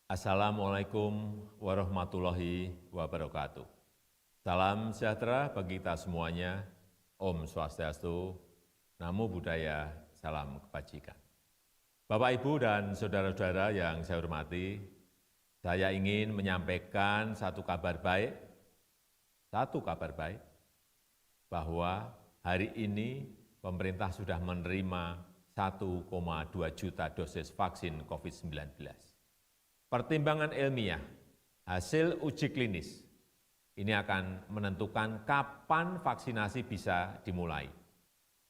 Assalamualaikum warahmatullahi wabarakatuh. Salam sejahtera bagi kita semuanya. Om Swastiastu, Namo Buddhaya, salam kebajikan. Bapak, Ibu, dan saudara-saudara yang saya hormati, saya ingin menyampaikan satu kabar baik bahwa hari ini pemerintah sudah menerima 1,2 juta dosis vaksin COVID-19. Pertimbangan ilmiah, hasil uji klinis, ini akan menentukan kapan vaksinasi bisa dimulai.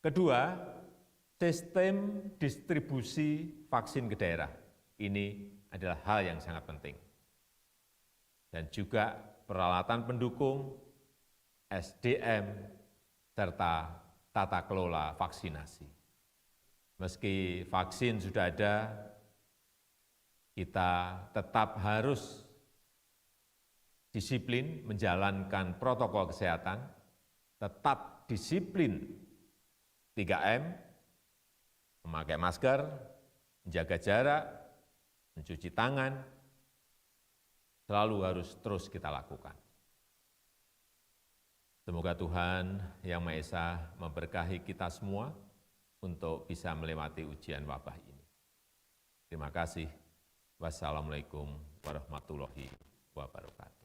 Kedua, sistem distribusi vaksin ke daerah. Ini adalah hal yang sangat penting. Dan juga peralatan pendukung, SDM, serta tata kelola vaksinasi. Meski vaksin sudah ada, kita tetap harus disiplin menjalankan protokol kesehatan, tetap disiplin 3M, memakai masker, menjaga jarak, mencuci tangan, selalu harus terus kita lakukan. Semoga Tuhan Yang Maha Esa memberkahi kita semua untuk bisa melewati ujian wabah ini. Terima kasih. Wassalamualaikum warahmatullahi wabarakatuh.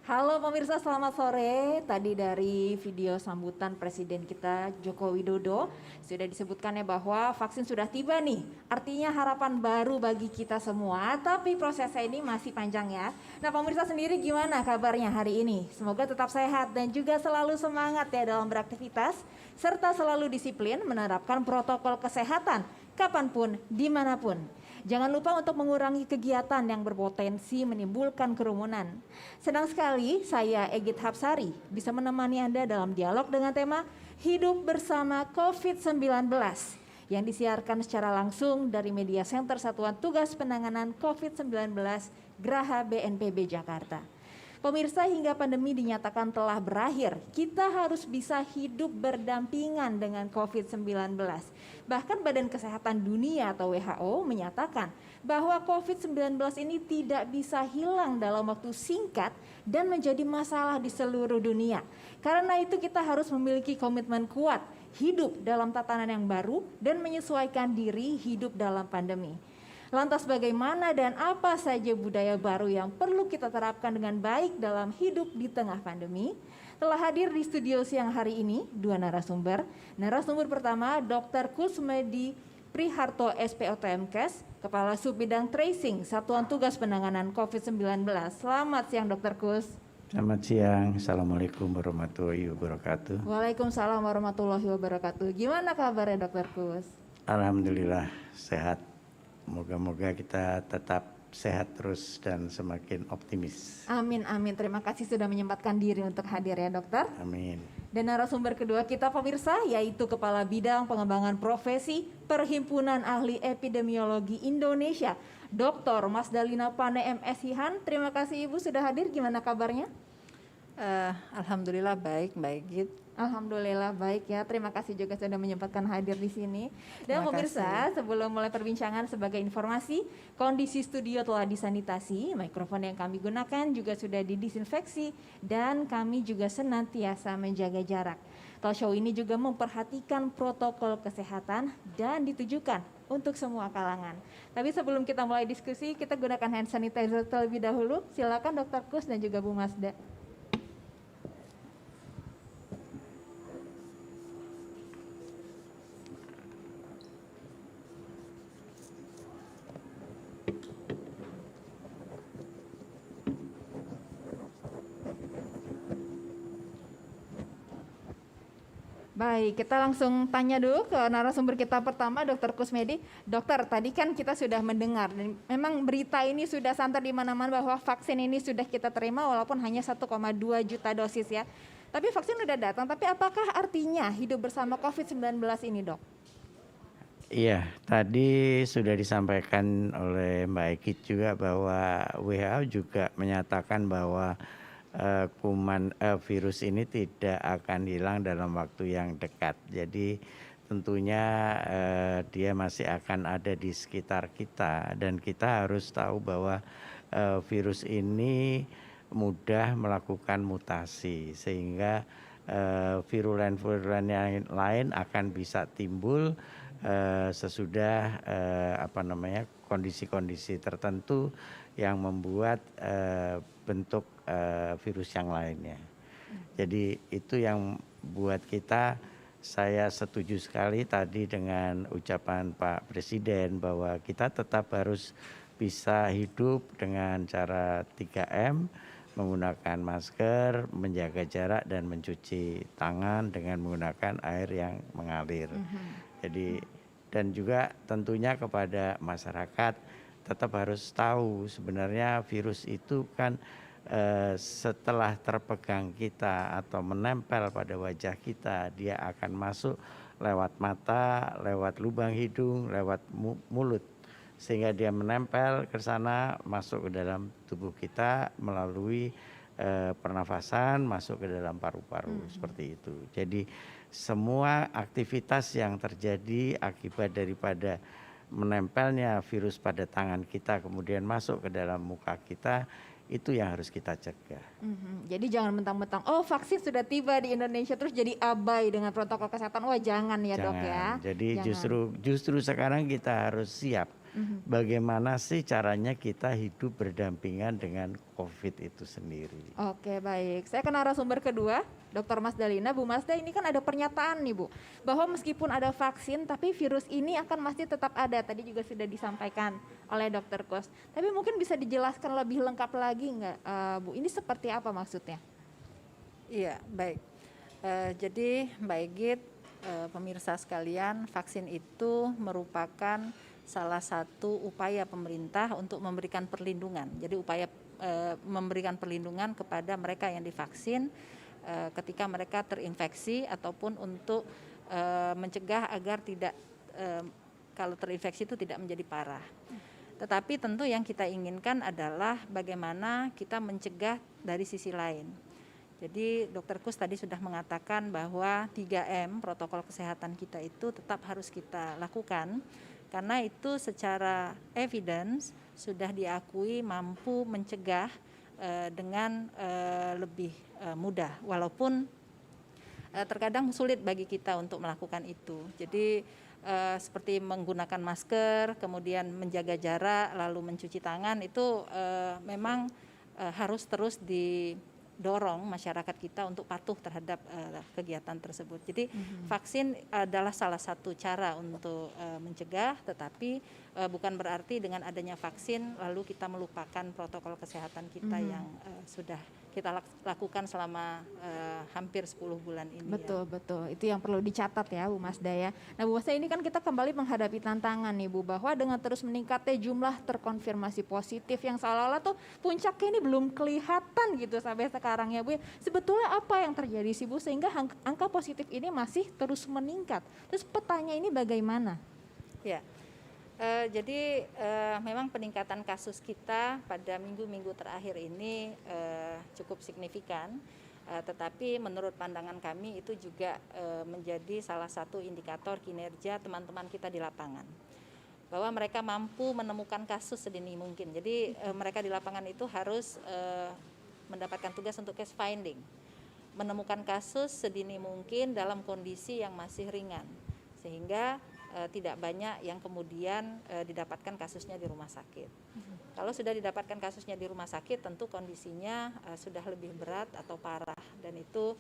Halo pemirsa, selamat sore. Tadi dari video sambutan Presiden kita Joko Widodo sudah disebutkan ya bahwa vaksin sudah tiba nih. Artinya harapan baru bagi kita semua, tapi prosesnya ini masih panjang ya. Nah pemirsa sendiri gimana kabarnya hari ini? Semoga tetap sehat dan juga selalu semangat ya dalam beraktivitas, serta selalu disiplin menerapkan protokol kesehatan kapanpun, dimanapun. Jangan lupa untuk mengurangi kegiatan yang berpotensi menimbulkan kerumunan. Senang sekali saya Egit Hapsari bisa menemani Anda dalam dialog dengan tema Hidup Bersama COVID-19 yang disiarkan secara langsung dari Media Center Satuan Tugas Penanganan COVID-19 Graha BNPB Jakarta. Pemirsa, hingga pandemi dinyatakan telah berakhir, kita harus bisa hidup berdampingan dengan COVID-19. Bahkan Badan Kesehatan Dunia atau WHO menyatakan bahwa COVID-19 ini tidak bisa hilang dalam waktu singkat dan menjadi masalah di seluruh dunia. Karena itu kita harus memiliki komitmen kuat, hidup dalam tatanan yang baru dan menyesuaikan diri hidup dalam pandemi. Lantas bagaimana dan apa saja budaya baru yang perlu kita terapkan dengan baik dalam hidup di tengah pandemi? Telah hadir di studio siang hari ini dua narasumber. Narasumber pertama Dr. Kusmedi Priharto SPOTMKes, Kepala Subbidang Tracing Satuan Tugas Penanganan COVID-19. Selamat siang Dr. Kus. Selamat siang, Assalamualaikum warahmatullahi wabarakatuh. Waalaikumsalam warahmatullahi wabarakatuh. Gimana kabarnya Dr. Kus? Alhamdulillah sehat. Moga-moga kita tetap sehat terus dan semakin optimis. Amin, amin. Terima kasih sudah menyempatkan diri untuk hadir ya dokter. Amin. Dan narasumber kedua kita pemirsa yaitu Kepala Bidang Pengembangan Profesi Perhimpunan Ahli Epidemiologi Indonesia, Dr. Mas Dalina Pane MS Hihan. Terima kasih Ibu sudah hadir, gimana kabarnya? Alhamdulillah baik, Git. Alhamdulillah baik ya, terima kasih juga sudah menyempatkan hadir di sini. Dan pemirsa, sebelum mulai perbincangan sebagai informasi, kondisi studio telah disanitasi, mikrofon yang kami gunakan juga sudah didisinfeksi, dan kami juga senantiasa menjaga jarak. Talk show ini juga memperhatikan protokol kesehatan dan ditujukan untuk semua kalangan. Tapi sebelum kita mulai diskusi, kita gunakan hand sanitizer terlebih dahulu. Silakan Dr. Kus dan juga Bu Masda. Baik, kita langsung tanya dulu ke narasumber kita pertama, Dr. Kusmedi. Dokter, tadi kan kita sudah mendengar, dan memang berita ini sudah santer di mana-mana bahwa vaksin ini sudah kita terima walaupun hanya 1,2 juta dosis ya. Tapi vaksin sudah datang, tapi apakah artinya hidup bersama COVID-19 ini, Dok? Iya, tadi sudah disampaikan oleh Mbak Ekit juga bahwa WHO juga menyatakan bahwa virus ini tidak akan hilang dalam waktu yang dekat. Jadi tentunya dia masih akan ada di sekitar kita dan kita harus tahu bahwa virus ini mudah melakukan mutasi sehingga virulen yang lain akan bisa timbul sesudah kondisi-kondisi tertentu yang membuat bentuk virus yang lainnya. Jadi itu yang buat kita, saya setuju sekali tadi dengan ucapan Pak Presiden bahwa kita tetap harus bisa hidup dengan cara 3M, menggunakan masker, menjaga jarak dan mencuci tangan dengan menggunakan air yang mengalir. Jadi dan juga tentunya kepada masyarakat tetap harus tahu sebenarnya virus itu kan setelah terpegang kita atau menempel pada wajah kita, dia akan masuk lewat mata, lewat lubang hidung, lewat mulut. Sehingga dia menempel ke sana, masuk ke dalam tubuh kita melalui pernafasan, masuk ke dalam paru-paru, seperti itu. Jadi semua aktivitas yang terjadi akibat daripada menempelnya virus pada tangan kita kemudian masuk ke dalam muka kita, itu yang harus kita cegah. Jadi jangan mentang-mentang, oh vaksin sudah tiba di Indonesia terus jadi abai dengan protokol kesehatan. Wah jangan ya dok ya. Jadi justru sekarang kita harus siap. Bagaimana sih caranya kita hidup berdampingan dengan COVID itu sendiri. Oke baik, saya ke narasumber kedua, Dr. Mas Dalina. Bu Masda, ini kan ada pernyataan nih Bu, bahwa meskipun ada vaksin tapi virus ini akan masih tetap ada. Tadi juga sudah disampaikan oleh Dr. Kus. Tapi mungkin bisa dijelaskan lebih lengkap lagi nggak Bu, ini seperti apa maksudnya? Iya, baik. Jadi Mbak Igit, pemirsa sekalian, vaksin itu merupakan salah satu upaya pemerintah untuk memberikan perlindungan. Jadi upaya memberikan perlindungan kepada mereka yang divaksin ketika mereka terinfeksi ataupun untuk mencegah agar tidak kalau terinfeksi itu tidak menjadi parah. Tetapi tentu yang kita inginkan adalah bagaimana kita mencegah dari sisi lain. Jadi Dr. Kus tadi sudah mengatakan bahwa 3M protokol kesehatan kita itu tetap harus kita lakukan. Karena itu secara evidence sudah diakui mampu mencegah dengan lebih mudah, walaupun terkadang sulit bagi kita untuk melakukan itu. Jadi seperti menggunakan masker, kemudian menjaga jarak, lalu mencuci tangan itu memang harus terus dorong masyarakat kita untuk patuh terhadap kegiatan tersebut. Jadi vaksin adalah salah satu cara untuk mencegah, tetapi bukan berarti dengan adanya vaksin lalu kita melupakan protokol kesehatan kita yang sudah kita lakukan selama hampir 10 bulan ini. Betul, betul. Itu yang perlu dicatat ya Bu Masda ya. Nah Bu Masda, ini kan kita kembali menghadapi tantangan nih Bu, bahwa dengan terus meningkatnya jumlah terkonfirmasi positif yang seolah-olah tuh puncaknya ini belum kelihatan gitu sampai sekarang ya Bu. Sebetulnya apa yang terjadi sih Bu sehingga angka positif ini masih terus meningkat? Terus petanya ini bagaimana? Ya. Jadi memang peningkatan kasus kita pada minggu-minggu terakhir ini cukup signifikan, tetapi menurut pandangan kami itu juga menjadi salah satu indikator kinerja teman-teman kita di lapangan, bahwa mereka mampu menemukan kasus sedini mungkin. Jadi mereka di lapangan itu harus mendapatkan tugas untuk case finding, menemukan kasus sedini mungkin dalam kondisi yang masih ringan, sehingga tidak banyak yang kemudian didapatkan kasusnya di rumah sakit. Kalau sudah didapatkan kasusnya di rumah sakit, tentu kondisinya sudah lebih berat atau parah, dan itu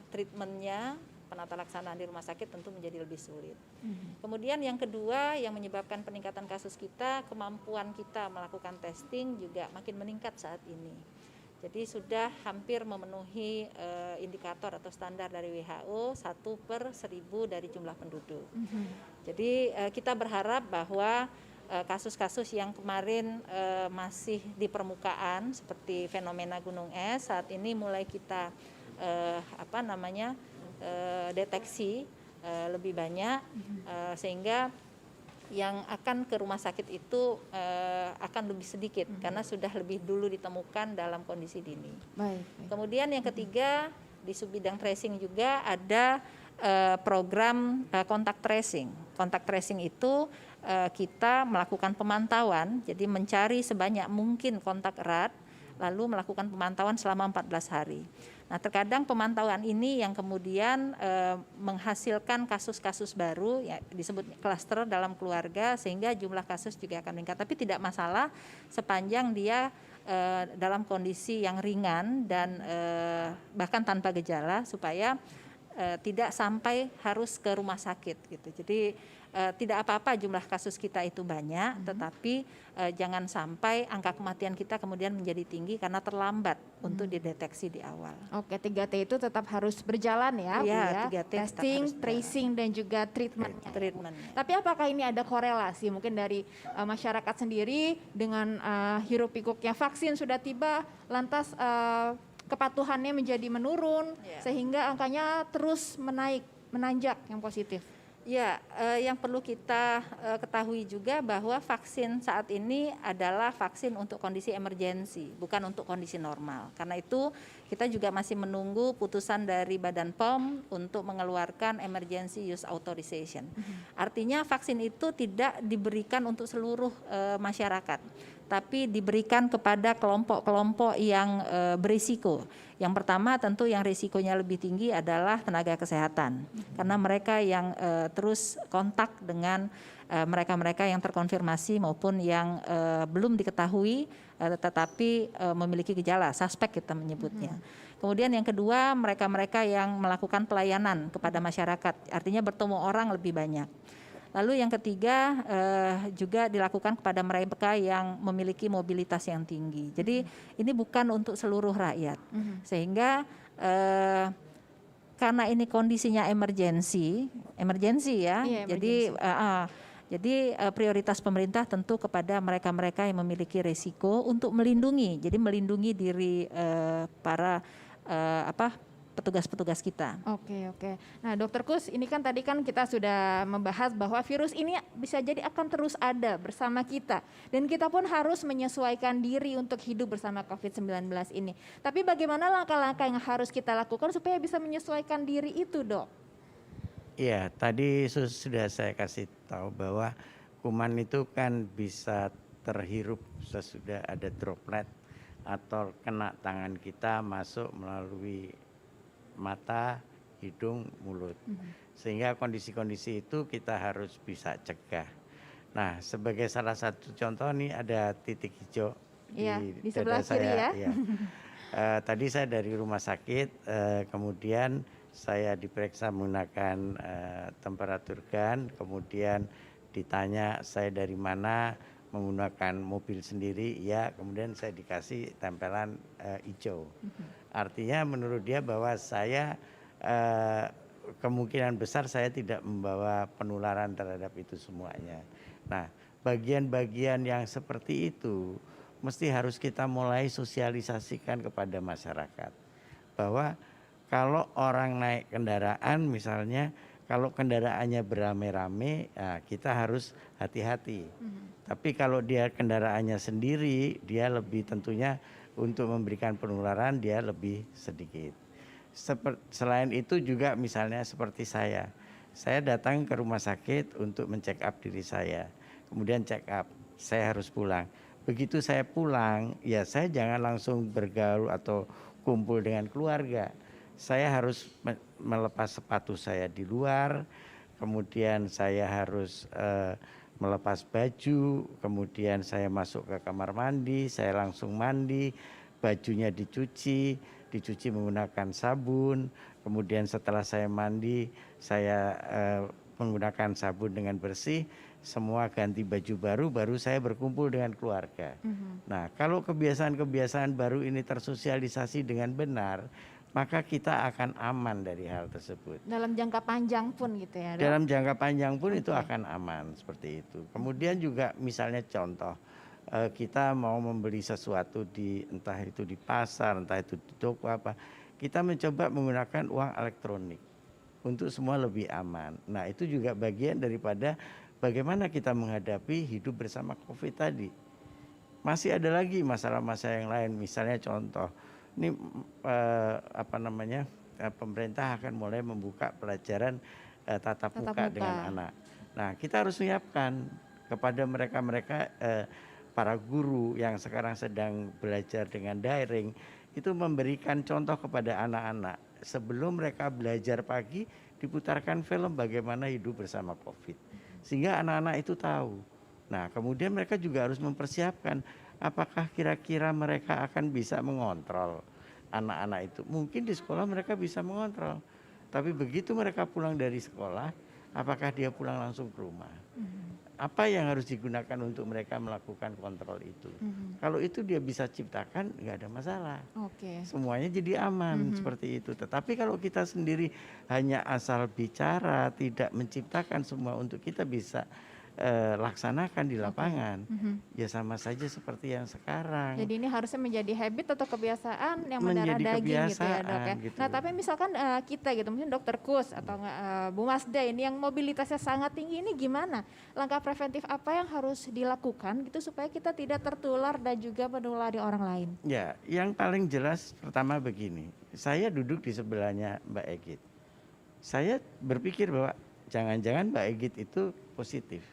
treatmentnya, penata laksanaan di rumah sakit tentu menjadi lebih sulit. Kemudian yang kedua yang menyebabkan peningkatan kasus kita, kemampuan kita melakukan testing juga makin meningkat saat ini. Jadi sudah hampir memenuhi indikator atau standar dari WHO 1/1000 dari jumlah penduduk. Jadi kita berharap bahwa kasus-kasus yang kemarin masih di permukaan seperti fenomena gunung es saat ini mulai kita deteksi lebih banyak, sehingga yang akan ke rumah sakit itu akan lebih sedikit karena sudah lebih dulu ditemukan dalam kondisi dini. Baik. Kemudian yang ketiga di subbidang tracing juga ada program kontak tracing. Kontak tracing itu kita melakukan pemantauan, jadi mencari sebanyak mungkin kontak erat, lalu melakukan pemantauan selama 14 hari. Nah, terkadang pemantauan ini yang kemudian menghasilkan kasus-kasus baru, ya, disebut klaster dalam keluarga, sehingga jumlah kasus juga akan meningkat. Tapi tidak masalah sepanjang dia dalam kondisi yang ringan dan bahkan tanpa gejala, supaya tidak sampai harus ke rumah sakit gitu. Jadi tidak apa-apa jumlah kasus kita itu banyak, tetapi jangan sampai angka kematian kita kemudian menjadi tinggi karena terlambat untuk dideteksi di awal. Oke, 3T itu tetap harus berjalan ya, Bu Iya, ya. 3T tetap Testing, harus berjalan. tracing dan juga treatmentnya. Treatmentnya. Tapi apakah ini ada korelasi mungkin dari masyarakat sendiri dengan hiruk pikuknya vaksin sudah tiba, lantas kepatuhannya menjadi menurun, Ya. sehingga angkanya terus menanjak yang positif. Ya, yang perlu kita ketahui juga bahwa vaksin saat ini adalah vaksin untuk kondisi emergensi, bukan untuk kondisi normal. Karena itu kita juga masih menunggu putusan dari Badan POM untuk mengeluarkan emergency use authorization. Artinya vaksin itu tidak diberikan untuk seluruh masyarakat, tapi diberikan kepada kelompok-kelompok yang berisiko. Yang pertama tentu yang risikonya lebih tinggi adalah tenaga kesehatan, karena mereka yang terus kontak dengan mereka-mereka yang terkonfirmasi maupun yang belum diketahui tetapi memiliki gejala, suspek kita menyebutnya. Kemudian yang kedua, mereka-mereka yang melakukan pelayanan kepada masyarakat, artinya bertemu orang lebih banyak. Lalu yang ketiga juga dilakukan kepada mereka yang memiliki mobilitas yang tinggi. Jadi ini bukan untuk seluruh rakyat, sehingga karena ini kondisinya emergensi ya. Iya, Jadi prioritas pemerintah tentu kepada mereka-mereka yang memiliki risiko untuk melindungi. Jadi melindungi diri para petugas-petugas kita. Oke. Nah, Dokter Kus, ini kan tadi kan kita sudah membahas bahwa virus ini bisa jadi akan terus ada bersama kita. Dan kita pun harus menyesuaikan diri untuk hidup bersama COVID-19 ini. Tapi bagaimana langkah-langkah yang harus kita lakukan supaya bisa menyesuaikan diri itu, Dok? Iya, tadi sudah saya kasih tahu bahwa kuman itu kan bisa terhirup sesudah ada droplet atau kena tangan kita masuk melalui mata, hidung, mulut. Sehingga kondisi-kondisi itu kita harus bisa cegah. Nah, sebagai salah satu contoh nih ada titik hijau di dada sebelah kiri saya. ya. Tadi saya dari rumah sakit, kemudian saya diperiksa menggunakan temperatur gun, kemudian ditanya saya dari mana, menggunakan mobil sendiri, ya, kemudian saya dikasih tempelan hijau. Artinya menurut dia bahwa saya kemungkinan besar saya tidak membawa penularan terhadap itu semuanya. Nah, bagian-bagian yang seperti itu mesti harus kita mulai sosialisasikan kepada masyarakat. Bahwa kalau orang naik kendaraan misalnya, kalau kendaraannya beramai-ramai, ya kita harus hati-hati. Tapi kalau dia kendaraannya sendiri, dia lebih tentunya untuk memberikan penularan dia lebih sedikit. Selain itu juga misalnya seperti saya datang ke rumah sakit untuk men-check up diri saya, kemudian check up, saya harus pulang. Begitu saya pulang, ya saya jangan langsung bergaul atau kumpul dengan keluarga. Saya harus melepas sepatu saya di luar, kemudian saya harus melepas baju, kemudian saya masuk ke kamar mandi, saya langsung mandi, bajunya dicuci menggunakan sabun, kemudian setelah saya mandi, saya menggunakan sabun dengan bersih, semua ganti baju baru saya berkumpul dengan keluarga. Nah, kalau kebiasaan-kebiasaan baru ini tersosialisasi dengan benar, maka kita akan aman dari hal tersebut. Dalam jangka panjang pun gitu ya, Dok? Dalam jangka panjang pun itu akan aman seperti itu. Kemudian juga misalnya contoh, kita mau membeli sesuatu entah itu di pasar, entah itu di toko apa, kita mencoba menggunakan uang elektronik untuk semua lebih aman. Nah, itu juga bagian daripada bagaimana kita menghadapi hidup bersama COVID tadi. Masih ada lagi masalah-masalah yang lain, misalnya contoh, ini pemerintah akan mulai membuka pelajaran tatap muka dengan anak. Nah, kita harus menyiapkan kepada mereka-mereka para guru yang sekarang sedang belajar dengan daring, itu memberikan contoh kepada anak-anak. Sebelum mereka belajar pagi, diputarkan film bagaimana hidup bersama COVID. Sehingga anak-anak itu tahu. Nah, kemudian mereka juga harus mempersiapkan apakah kira-kira mereka akan bisa mengontrol anak-anak itu. Mungkin di sekolah mereka bisa mengontrol. Tapi begitu mereka pulang dari sekolah, apakah dia pulang langsung ke rumah? Apa yang harus digunakan untuk mereka melakukan kontrol itu? Kalau itu dia bisa ciptakan, nggak ada masalah. Semuanya jadi aman seperti itu. Tetapi kalau kita sendiri hanya asal bicara, tidak menciptakan semua untuk kita bisa laksanakan di lapangan, ya sama saja seperti yang sekarang. Jadi ini harusnya menjadi habit atau kebiasaan yang mendarah Menjadi daging gitu ya, Dok ya. kebiasaan, Nah, gitu. tapi misalkan kita gitu, mungkin Dokter Kus atau Bu Masda ini yang mobilitasnya sangat tinggi, ini gimana? Langkah preventif apa yang harus dilakukan gitu supaya kita tidak tertular dan juga menulari orang lain? Ya, yang paling jelas pertama begini, saya duduk di sebelahnya Mbak Egit. Saya berpikir bahwa jangan-jangan Mbak Egit itu positif.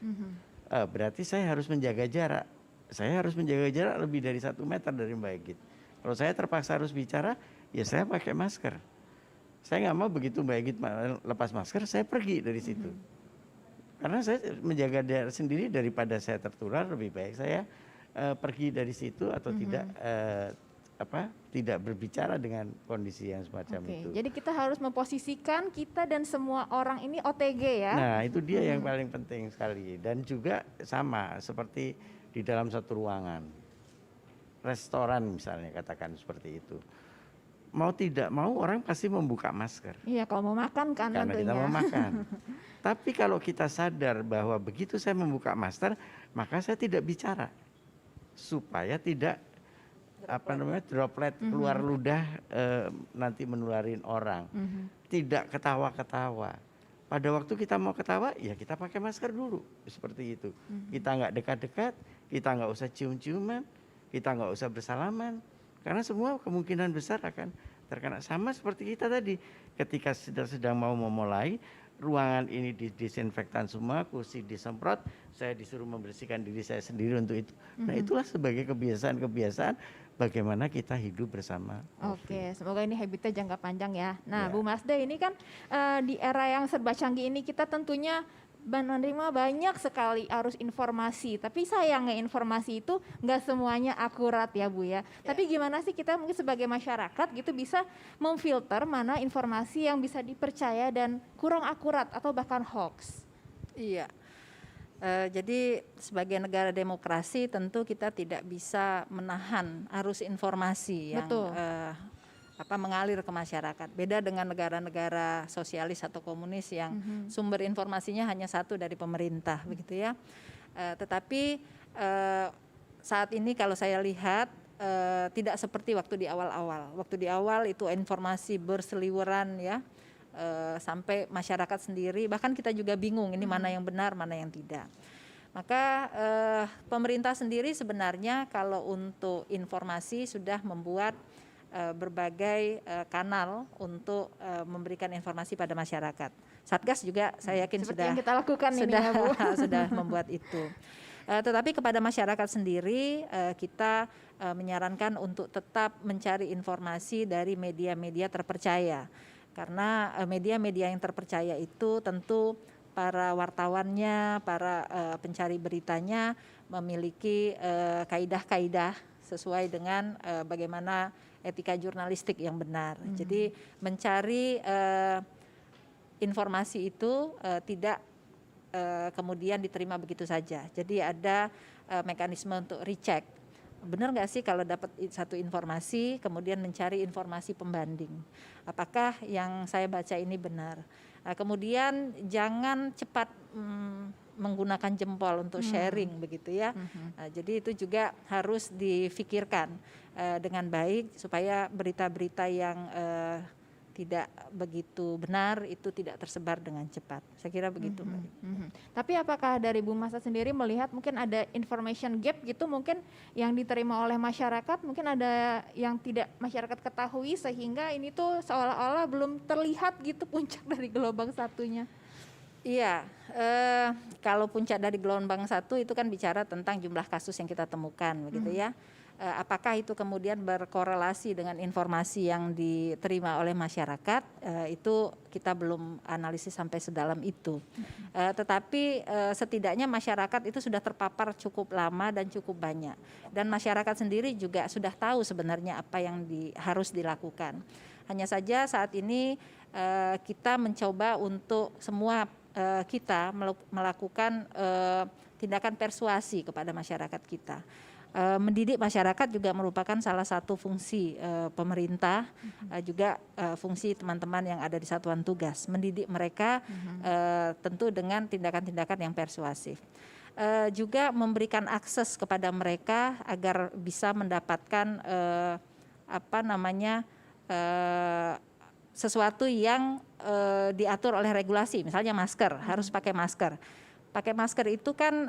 Berarti saya harus menjaga jarak. Saya harus menjaga jarak lebih dari 1 meter dari Mbak Egit. Kalau saya terpaksa harus bicara, ya saya pakai masker. Saya nggak mau begitu Mbak Egit lepas masker, saya pergi dari situ. Karena saya menjaga jarak sendiri daripada saya tertular, lebih baik saya pergi dari situ atau tidak berbicara dengan kondisi yang semacam itu. Jadi kita harus memposisikan kita dan semua orang ini OTG ya. Nah, itu dia yang paling penting sekali. Dan juga sama seperti di dalam satu ruangan. Restoran misalnya, katakan seperti itu. Mau tidak mau orang pasti membuka masker. Iya, kalau mau makan kan Karena tentunya. kita mau makan. Tapi kalau kita sadar bahwa begitu saya membuka masker, maka saya tidak bicara. Supaya tidak droplet keluar ludah nanti menularin orang. Tidak ketawa-ketawa. Pada waktu kita mau ketawa, ya kita pakai masker dulu, seperti itu. Kita nggak dekat-dekat, kita nggak usah cium-ciuman, kita nggak usah bersalaman, karena semua kemungkinan besar akan terkena. Sama seperti kita tadi, ketika sedang mau memulai, ruangan ini didisinfektan semua, kursi disemprot, saya disuruh membersihkan diri saya sendiri untuk itu. Nah, itulah sebagai kebiasaan-kebiasaan bagaimana kita hidup bersama. Oke, semoga ini habitnya jangka panjang ya. Nah, Ya. Bu Masda ini kan di era yang serba canggih ini kita tentunya menerima banyak sekali arus informasi, tapi sayangnya informasi itu nggak semuanya akurat ya Bu ya. Tapi gimana sih kita mungkin sebagai masyarakat gitu bisa memfilter mana informasi yang bisa dipercaya dan kurang akurat atau bahkan hoax? Iya. Jadi sebagai negara demokrasi tentu kita tidak bisa menahan arus informasi yang Betul. mengalir ke masyarakat. Beda dengan negara-negara sosialis atau komunis yang sumber informasinya hanya satu dari pemerintah, begitu ya. Tetapi saat ini kalau saya lihat tidak seperti waktu di awal-awal. Waktu di awal itu informasi berseliweran ya. Sampai masyarakat sendiri, bahkan kita juga bingung ini mana yang benar, mana yang tidak. Maka pemerintah sendiri sebenarnya kalau untuk informasi sudah membuat berbagai kanal untuk memberikan informasi pada masyarakat. Satgas juga saya yakin Seperti sudah yang kita lakukan ini ya, Bu. sudah membuat itu. Tetapi kepada masyarakat sendiri kita menyarankan untuk tetap mencari informasi dari media-media terpercaya. Karena media-media yang terpercaya itu tentu para wartawannya, para pencari beritanya memiliki kaidah-kaidah sesuai dengan bagaimana etika jurnalistik yang benar. Jadi mencari informasi itu tidak kemudian diterima begitu saja. Jadi ada mekanisme untuk recheck. Benar nggak sih kalau dapat satu informasi, kemudian mencari informasi pembanding. Apakah yang saya baca ini benar? Kemudian jangan cepat menggunakan jempol untuk sharing begitu ya. Jadi itu juga harus difikirkan dengan baik supaya berita-berita yang tidak begitu benar itu tidak tersebar dengan cepat. Saya kira begitu, Mbak. Tapi apakah dari Bu Masa sendiri melihat mungkin ada information gap gitu mungkin yang diterima oleh masyarakat, mungkin ada yang tidak masyarakat ketahui sehingga ini tuh seolah-olah belum terlihat gitu puncak dari gelombang satunya? Iya, kalau puncak dari gelombang satu itu kan bicara tentang jumlah kasus yang kita temukan, begitu ya. Apakah itu kemudian berkorelasi dengan informasi yang diterima oleh masyarakat, itu kita belum analisis sampai sedalam itu. Tetapi setidaknya masyarakat itu sudah terpapar cukup lama dan cukup banyak. Dan masyarakat sendiri juga sudah tahu sebenarnya apa yang harus dilakukan. Hanya saja saat ini kita mencoba untuk semua kita melakukan tindakan persuasi kepada masyarakat kita. Mendidik masyarakat juga merupakan salah satu fungsi pemerintah, juga fungsi teman-teman yang ada di satuan tugas. Mendidik mereka tentu dengan tindakan-tindakan yang persuasif. Juga memberikan akses kepada mereka agar bisa mendapatkan sesuatu yang diatur oleh regulasi, misalnya masker, harus pakai masker. Pakai masker itu kan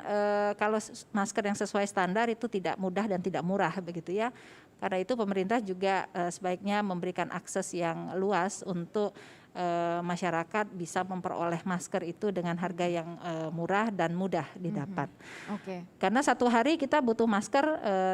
kalau masker yang sesuai standar itu tidak mudah dan tidak murah begitu ya. Karena itu pemerintah juga sebaiknya memberikan akses yang luas untuk masyarakat bisa memperoleh masker itu dengan harga yang murah dan mudah didapat. Karena satu hari kita butuh masker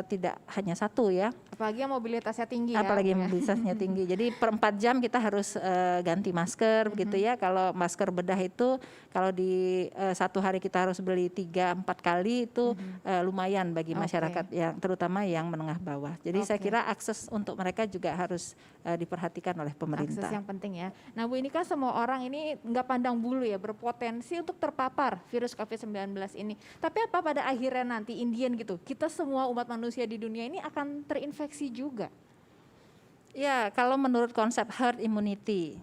tidak hanya satu ya. Apalagi yang mobilitasnya tinggi Apalagi ya. mobilitasnya tinggi. Jadi per 4 jam kita harus ganti masker begitu ya. Kalau masker bedah itu kalau di satu hari kita harus beli 3-4 kali itu lumayan bagi masyarakat yang terutama yang menengah bawah. Jadi saya kira akses untuk mereka juga harus diperhatikan oleh pemerintah. Akses yang penting ya. Nah Bu, ini kan semua orang ini nggak pandang bulu ya, berpotensi untuk terpapar virus COVID-19 ini. Tapi apa pada akhirnya nanti Indian gitu, kita semua umat manusia di dunia ini akan terinfeksi juga? Ya, kalau menurut konsep herd immunity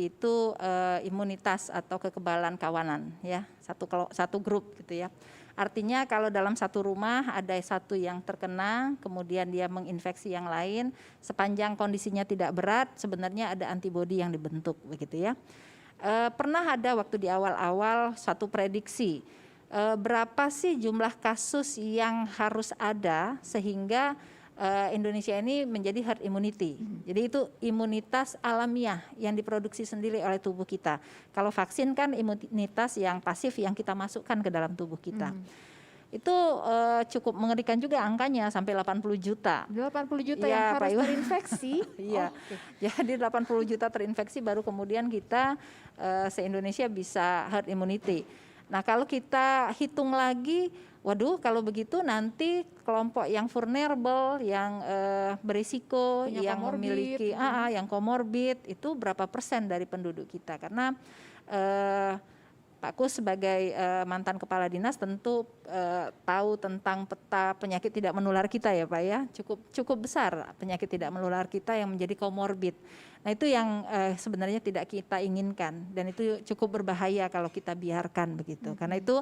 itu imunitas atau kekebalan kawanan ya, satu grup gitu ya. Artinya kalau dalam satu rumah ada satu yang terkena, kemudian dia menginfeksi yang lain, sepanjang kondisinya tidak berat, sebenarnya ada antibodi yang dibentuk begitu ya. Pernah ada waktu di awal-awal suatu prediksi, berapa sih jumlah kasus yang harus ada sehingga Indonesia ini menjadi herd immunity. Jadi itu imunitas alamiah yang diproduksi sendiri oleh tubuh kita. Kalau vaksin kan imunitas yang pasif yang kita masukkan ke dalam tubuh kita. Itu cukup mengerikan juga angkanya sampai 80 juta. 80 juta ya, yang harus terinfeksi? Iya, jadi 80 juta terinfeksi baru kemudian kita se-Indonesia bisa herd immunity. Nah kalau kita hitung lagi, waduh kalau begitu nanti kelompok yang vulnerable, yang berisiko, yang memiliki yang komorbid itu berapa persen dari penduduk kita. Karena Pak Kus sebagai mantan kepala dinas tentu tahu tentang peta penyakit tidak menular kita ya Pak ya, cukup besar penyakit tidak menular kita yang menjadi komorbid. Nah itu yang sebenarnya tidak kita inginkan dan itu cukup berbahaya kalau kita biarkan begitu. Karena itu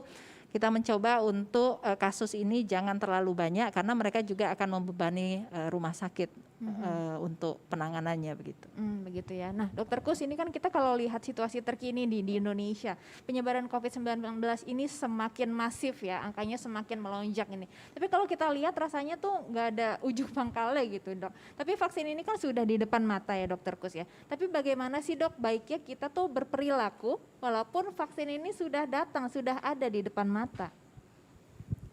kita mencoba untuk kasus ini jangan terlalu banyak karena mereka juga akan membebani rumah sakit untuk penanganannya begitu. Begitu ya. Nah, Dokter Kus, ini kan kita kalau lihat situasi terkini di Indonesia, penyebaran COVID-19 ini semakin masif ya, angkanya semakin melonjak ini. Tapi kalau kita lihat rasanya tuh nggak ada ujung pangkalnya gitu Dok. Tapi vaksin ini kan sudah di depan mata ya Dokter Kus ya. Tapi bagaimana sih Dok baiknya kita tuh berperilaku walaupun vaksin ini sudah datang, sudah ada di depan mata?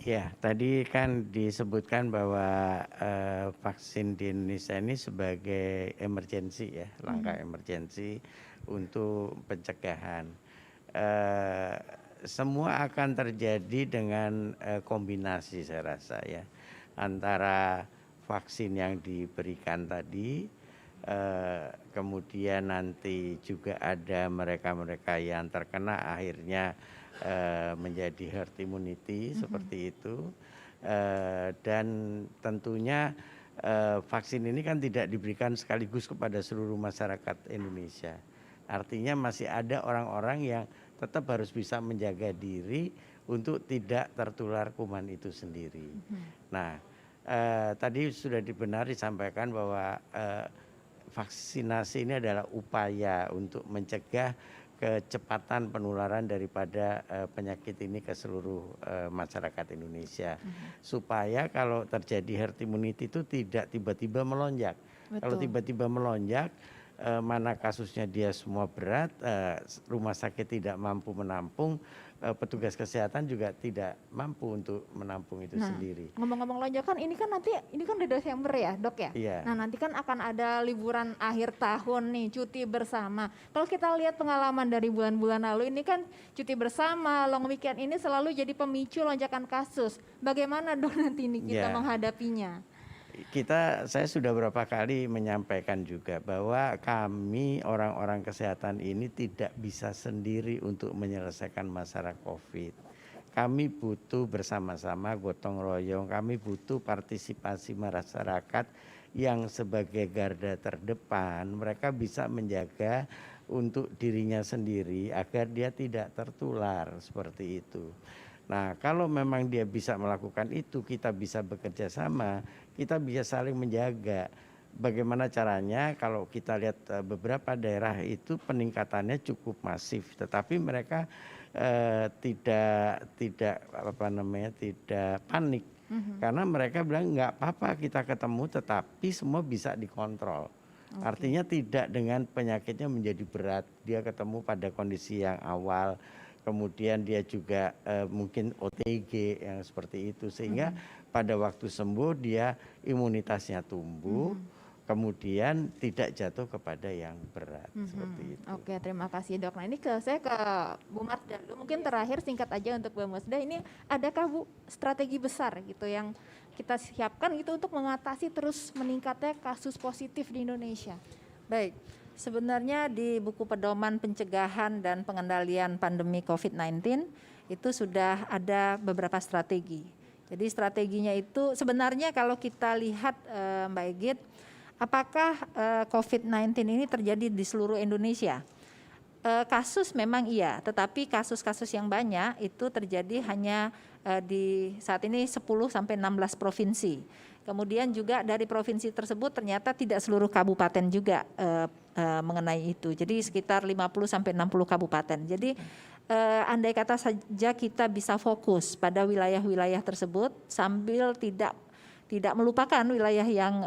Ya, tadi kan disebutkan bahwa vaksin di Indonesia ini sebagai emergensi ya, langkah emergensi untuk pencegahan. Semua akan terjadi dengan kombinasi saya rasa ya, antara vaksin yang diberikan tadi, kemudian nanti juga ada mereka-mereka yang terkena akhirnya menjadi herd immunity seperti itu, dan tentunya vaksin ini kan tidak diberikan sekaligus kepada seluruh masyarakat Indonesia. Artinya masih ada orang-orang yang tetap harus bisa menjaga diri untuk tidak tertular kuman itu sendiri. Nah, tadi sudah disampaikan bahwa vaksinasi ini adalah upaya untuk mencegah kecepatan penularan daripada penyakit ini ke seluruh masyarakat Indonesia. Supaya kalau terjadi herd immunity itu tidak tiba-tiba melonjak. Kalau tiba-tiba melonjak, mana kasusnya dia semua berat, rumah sakit tidak mampu menampung, petugas kesehatan juga tidak mampu untuk menampung itu sendiri. Ngomong-ngomong lonjakan, ini kan udah Desember ya dok ya? Iya. Nah nanti kan akan ada liburan akhir tahun nih, cuti bersama. Kalau kita lihat pengalaman dari bulan-bulan lalu, ini kan cuti bersama, long weekend ini selalu jadi pemicu lonjakan kasus. Bagaimana dok nanti ini kita menghadapinya? Saya sudah beberapa kali menyampaikan juga bahwa kami orang-orang kesehatan ini tidak bisa sendiri untuk menyelesaikan masalah COVID. Kami butuh bersama-sama gotong royong, kami butuh partisipasi masyarakat yang sebagai garda terdepan, mereka bisa menjaga untuk dirinya sendiri agar dia tidak tertular seperti itu. Nah, kalau memang dia bisa melakukan itu, kita bisa bekerja sama, kita bisa saling menjaga. Bagaimana caranya? Kalau kita lihat beberapa daerah itu peningkatannya cukup masif, tetapi mereka tidak panik, karena mereka bilang nggak apa-apa kita ketemu, tetapi semua bisa dikontrol. Artinya tidak dengan penyakitnya menjadi berat, dia ketemu pada kondisi yang awal. Kemudian dia juga mungkin OTG yang seperti itu, sehingga pada waktu sembuh dia imunitasnya tumbuh, kemudian tidak jatuh kepada yang berat seperti itu. Oke, terima kasih dok. Nah ini saya ke Bu Masda dulu. Mungkin terakhir singkat aja untuk Bu Masda, ini adakah Bu strategi besar gitu yang kita siapkan gitu untuk mengatasi terus meningkatnya kasus positif di Indonesia? Baik. Sebenarnya di buku pedoman pencegahan dan pengendalian pandemi COVID-19 itu sudah ada beberapa strategi. Jadi strateginya itu sebenarnya kalau kita lihat Mbak Egit, apakah COVID-19 ini terjadi di seluruh Indonesia? Kasus memang iya, tetapi kasus-kasus yang banyak itu terjadi hanya di saat ini 10 sampai 16 provinsi. Kemudian juga dari provinsi tersebut ternyata tidak seluruh kabupaten juga mengenai itu. Jadi sekitar 50 sampai 60 kabupaten. Jadi andai kata saja kita bisa fokus pada wilayah-wilayah tersebut sambil tidak melupakan wilayah yang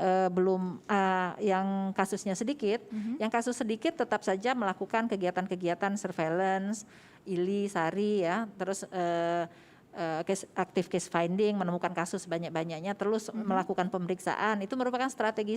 yang kasusnya sedikit. Yang kasus sedikit tetap saja melakukan kegiatan-kegiatan surveillance, ILI, SARI ya, terus active case finding, menemukan kasus banyak-banyaknya, terus melakukan pemeriksaan. Itu merupakan strategi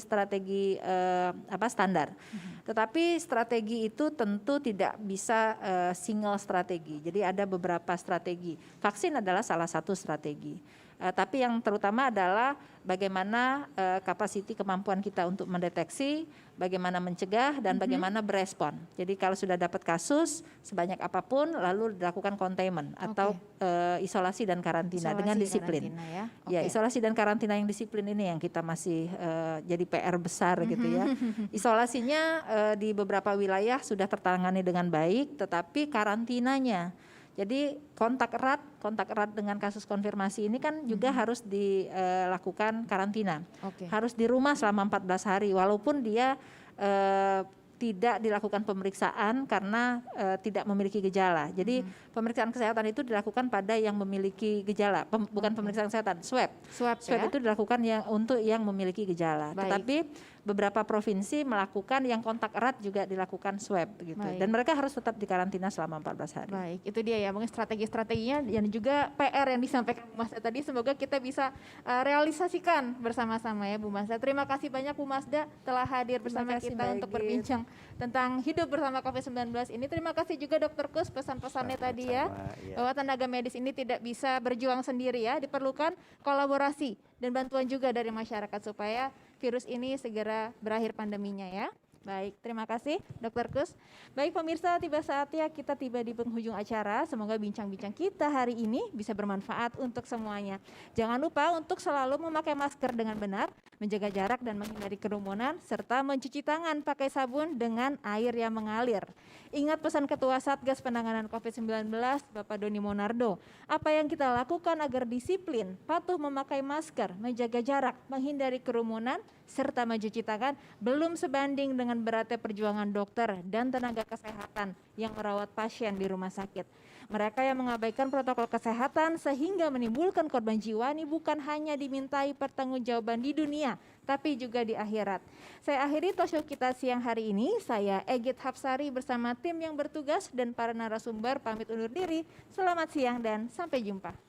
standar. Tetapi strategi itu tentu tidak bisa single strategi. Jadi ada beberapa strategi. Vaksin adalah salah satu strategi. Tapi yang terutama adalah bagaimana kapasiti kemampuan kita untuk mendeteksi, bagaimana mencegah, dan bagaimana berespon. Jadi kalau sudah dapat kasus sebanyak apapun, lalu dilakukan containment atau isolasi dan karantina dengan disiplin. Ya, isolasi dan karantina yang disiplin ini yang kita masih jadi PR besar gitu ya. Isolasinya di beberapa wilayah sudah tertangani dengan baik, tetapi karantinanya. Jadi kontak erat dengan kasus konfirmasi ini kan juga harus dilakukan karantina. Harus di rumah selama 14 hari walaupun dia tidak dilakukan pemeriksaan karena tidak memiliki gejala. Jadi pemeriksaan kesehatan itu dilakukan pada yang memiliki gejala, bukan pemeriksaan kesehatan, swab ya? Itu dilakukan untuk yang memiliki gejala. Baik. Tetapi beberapa provinsi melakukan yang kontak erat juga dilakukan swab gitu. Baik. Dan mereka harus tetap dikarantina selama 14 hari. Baik, itu dia ya, mungkin strategi-strateginya dan juga PR yang disampaikan Bu Masda tadi, semoga kita bisa realisasikan bersama-sama ya Bu Masda. Terima kasih banyak Bu Masda telah hadir bersama kita untuk berbincang tentang hidup bersama COVID-19 ini. Terima kasih juga Dr. Kus pesan-pesannya tadi ya, bahwa tenaga medis ini tidak bisa berjuang sendiri ya, diperlukan kolaborasi dan bantuan juga dari masyarakat supaya virus ini segera berakhir pandeminya ya. Baik, terima kasih Dr. Kus. Baik pemirsa, tiba saatnya kita tiba di penghujung acara. Semoga bincang-bincang kita hari ini bisa bermanfaat untuk semuanya. Jangan lupa untuk selalu memakai masker dengan benar, menjaga jarak dan menghindari kerumunan, serta mencuci tangan pakai sabun dengan air yang mengalir. Ingat pesan Ketua Satgas Penanganan COVID-19, Bapak Doni Monardo. Apa yang kita lakukan agar disiplin, patuh memakai masker, menjaga jarak, menghindari kerumunan, serta mencuci tangan belum sebanding dengan beratnya perjuangan dokter dan tenaga kesehatan yang merawat pasien di rumah sakit. Mereka yang mengabaikan protokol kesehatan sehingga menimbulkan korban jiwa ini bukan hanya dimintai pertanggungjawaban di dunia, tapi juga di akhirat. Saya akhiri talkshow kita siang hari ini. Saya Egit Hapsari bersama tim yang bertugas dan para narasumber pamit undur diri. Selamat siang dan sampai jumpa.